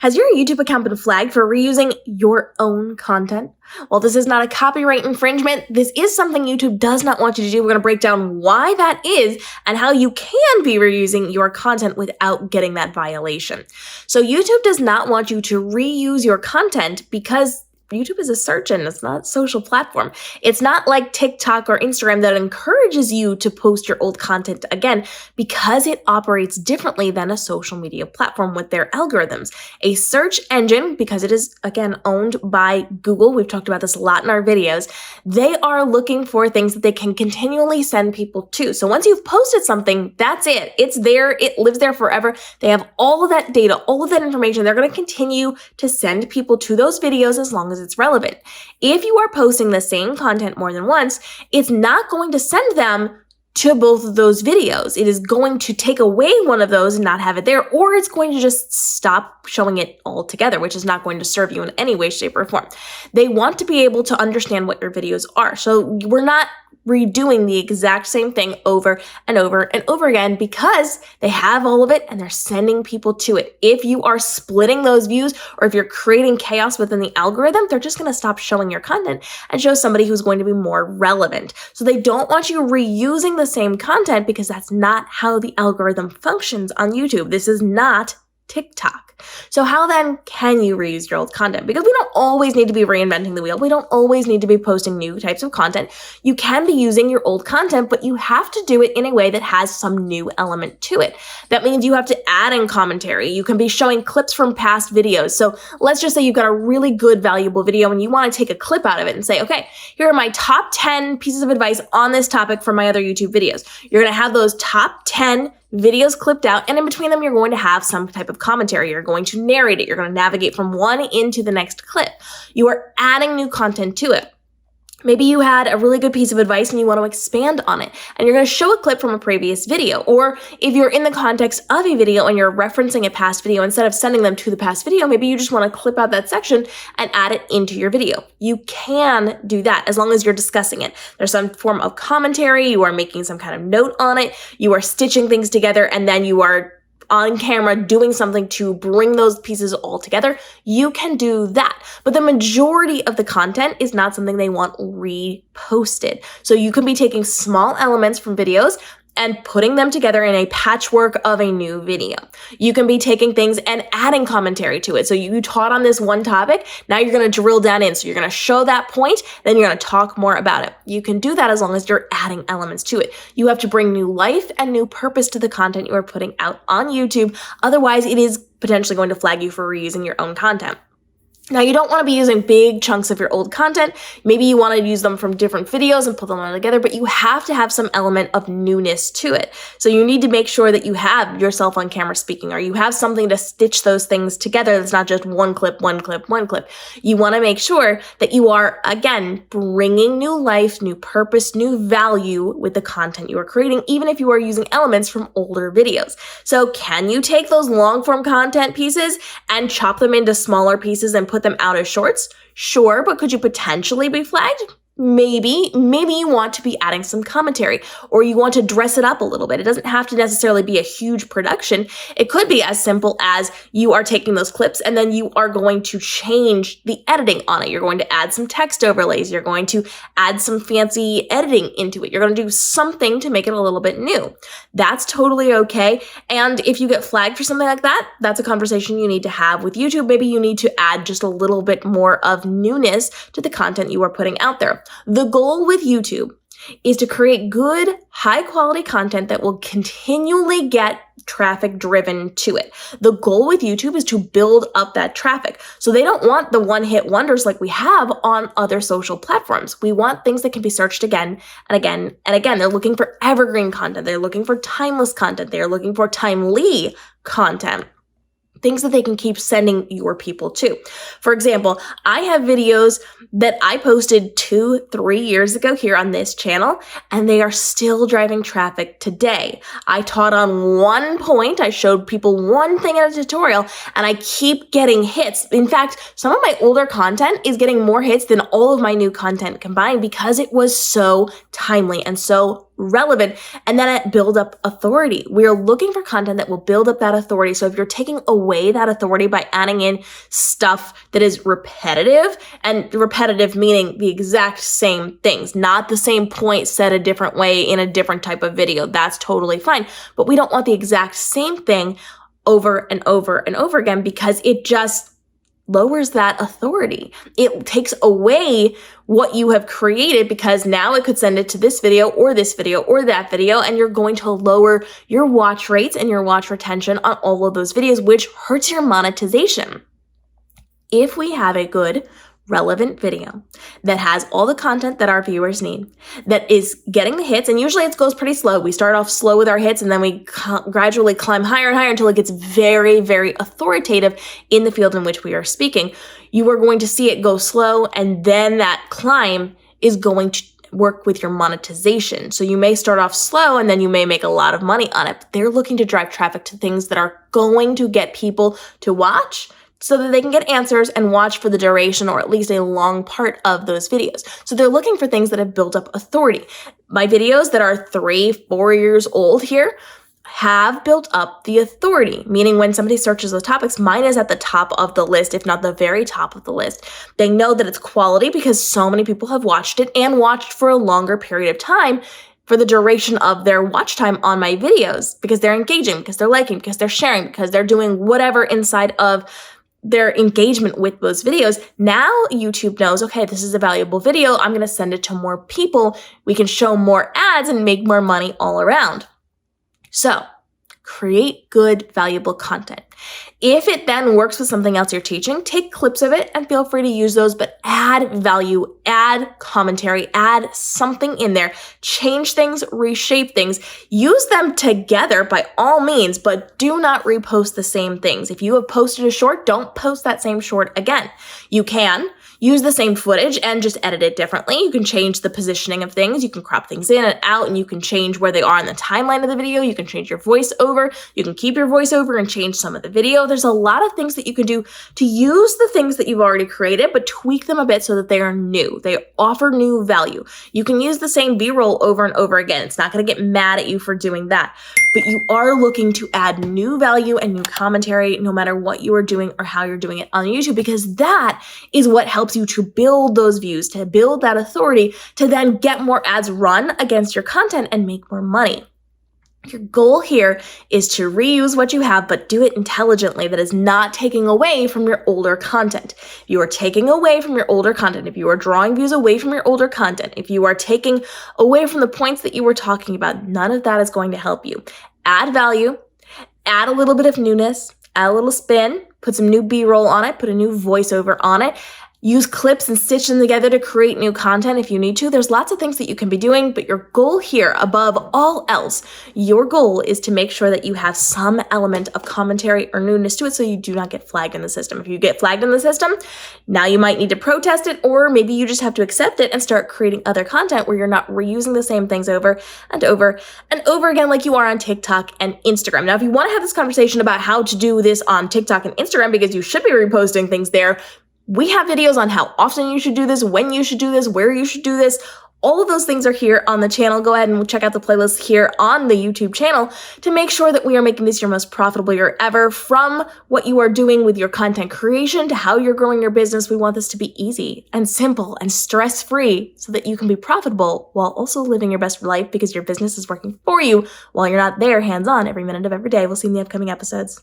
Has your YouTube account been flagged for reusing your own content? Well, this is not a copyright infringement. This is something YouTube does not want you to do. We're going to break down why that is and how you can be reusing your content without getting that violation. So YouTube does not want you to reuse your content because YouTube is a search engine. It's not a social platform. It's not like TikTok or Instagram that encourages you to post your old content again because it operates differently than a social media platform with their algorithms. A search engine, because it is, again, owned by Google, we've talked about this a lot in our videos, they are looking for things that they can continually send people to. So once you've posted something, that's it. It's there. It lives there forever. They have all of that data, all of that information. They're going to continue to send people to those videos as long as it's relevant. If you are posting the same content more than once, it's not going to send them to both of those videos. It is going to take away one of those and not have it there, or it's going to just stop showing it altogether, which is not going to serve you in any way, shape, or form. They want to be able to understand what your videos are. So we're not redoing the exact same thing over and over and over again because they have all of it and they're sending people to it. If you are splitting those views or if you're creating chaos within the algorithm, they're just going to stop showing your content and show somebody who's going to be more relevant. So they don't want you reusing the same content because that's not how the algorithm functions on YouTube. This is not TikTok. So how then can you reuse your old content? Because we don't always need to be reinventing the wheel. We don't always need to be posting new types of content. You can be using your old content, but you have to do it in a way that has some new element to it. That means you have to add in commentary. You can be showing clips from past videos. So let's just say you've got a really good, valuable video and you want to take a clip out of it and say, okay, here are my top 10 pieces of advice on this topic from my other YouTube videos. You're going to have those top 10 videos clipped out, and in between them, you're going to have some type of commentary. You're going to narrate it. You're going to navigate from one into the next clip. You are adding new content to it. Maybe you had a really good piece of advice and you want to expand on it, and you're going to show a clip from a previous video. Or if you're in the context of a video and you're referencing a past video, instead of sending them to the past video, maybe you just want to clip out that section and add it into your video. You can do that as long as you're discussing it. There's some form of commentary, you are making some kind of note on it, you are stitching things together, and then you are on camera doing something to bring those pieces all together. You can do that. But the majority of the content is not something they want reposted. So you can be taking small elements from videos and putting them together in a patchwork of a new video. You can be taking things and adding commentary to it. So you taught on this one topic, now you're going to drill down in. So you're going to show that point, then you're going to talk more about it. You can do that as long as you're adding elements to it. You have to bring new life and new purpose to the content you are putting out on YouTube. Otherwise, it is potentially going to flag you for reusing your own content. Now, you don't want to be using big chunks of your old content. Maybe you want to use them from different videos and put them all together, but you have to have some element of newness to it. So you need to make sure that you have yourself on camera speaking, or you have something to stitch those things together that's not just one clip, one clip, one clip. You want to make sure that you are, again, bringing new life, new purpose, new value with the content you are creating, even if you are using elements from older videos. So can you take those long form content pieces and chop them into smaller pieces and put them out as shorts? Sure, but could you potentially be flagged? Maybe you want to be adding some commentary, or you want to dress it up a little bit. It doesn't have to necessarily be a huge production. It could be as simple as you are taking those clips and then you are going to change the editing on it. You're going to add some text overlays. You're going to add some fancy editing into it. You're going to do something to make it a little bit new. That's totally okay. And if you get flagged for something like that, that's a conversation you need to have with YouTube. Maybe you need to add just a little bit more of newness to the content you are putting out there. The goal with YouTube is to create good, high-quality content that will continually get traffic driven to it. The goal with YouTube is to build up that traffic. So they don't want the one-hit wonders like we have on other social platforms. We want things that can be searched again and again and again. They're looking for evergreen content. They're looking for timeless content. They're looking for timely content. Things that they can keep sending your people to. For example, I have videos that I posted 2-3 years ago here on this channel, and they are still driving traffic today. I taught on one point, I showed people one thing in a tutorial, and I keep getting hits. In fact, some of my older content is getting more hits than all of my new content combined because it was so timely and so relevant, and then it build up authority. We are looking for content that will build up that authority. So if you're taking away that authority by adding in stuff that is repetitive, and repetitive meaning the exact same things, not the same point said a different way in a different type of video, that's totally fine. But we don't want the exact same thing over and over and over again, because it just lowers that authority. It takes away what you have created, because now it could send it to this video or that video, and you're going to lower your watch rates and your watch retention on all of those videos, which hurts your monetization. If we have a good, relevant video that has all the content that our viewers need, that is getting the hits, and usually it goes pretty slow. We start off slow with our hits, and then we gradually climb higher and higher until it gets very, very authoritative in the field in which we are speaking. You are going to see it go slow, and then that climb is going to work with your monetization. So you may start off slow and then you may make a lot of money on it, but they're looking to drive traffic to things that are going to get people to watch, so that they can get answers and watch for the duration, or at least a long part of those videos. So they're looking for things that have built up authority. My videos that are 3-4 years old here have built up the authority, meaning when somebody searches those topics, mine is at the top of the list, if not the very top of the list. They know that it's quality because so many people have watched it, and watched for a longer period of time, for the duration of their watch time on my videos, because they're engaging, because they're liking, because they're sharing, because they're doing whatever inside of their engagement with those videos. Now YouTube knows, okay, this is a valuable video. I'm going to send it to more people. We can show more ads and make more money all around. So create good, valuable content. If it then works with something else you're teaching, take clips of it and feel free to use those, but add value, add commentary, add something in there, change things, reshape things, use them together by all means, but do not repost the same things. If you have posted a short, don't post that same short again. You can use the same footage and just edit it differently. You can change the positioning of things. You can crop things in and out, and you can change where they are in the timeline of the video. You can change your voiceover. You can keep your voiceover and change some of the video. There's a lot of things that you can do to use the things that you've already created, but tweak them a bit so that they are new. They offer new value. You can use the same B-roll over and over again. It's not going to get mad at you for doing that, but you are looking to add new value and new commentary no matter what you are doing or how you're doing it on YouTube, because that is what helps you to build those views, to build that authority, to then get more ads run against your content and make more money. Your goal here is to reuse what you have, but do it intelligently. That is not taking away from your older content. If you are taking away from your older content, if you are drawing views away from your older content, if you are taking away from the points that you were talking about, none of that is going to help you. Add value, add a little bit of newness, add a little spin, put some new B-roll on it, put a new voiceover on it. Use clips and stitch them together to create new content if you need to. There's lots of things that you can be doing, but your goal here, above all else, your goal is to make sure that you have some element of commentary or newness to it so you do not get flagged in the system. If you get flagged in the system, now you might need to protest it, or maybe you just have to accept it and start creating other content where you're not reusing the same things over and over and over again like you are on TikTok and Instagram. Now, if you want to have this conversation about how to do this on TikTok and Instagram, because you should be reposting things there, we have videos on how often you should do this, when you should do this, where you should do this. All of those things are here on the channel. Go ahead and check out the playlist here on the YouTube channel to make sure that we are making this your most profitable year ever. From what you are doing with your content creation to how you're growing your business, we want this to be easy and simple and stress-free so that you can be profitable while also living your best life, because your business is working for you while you're not there hands-on every minute of every day. We'll see you in the upcoming episodes.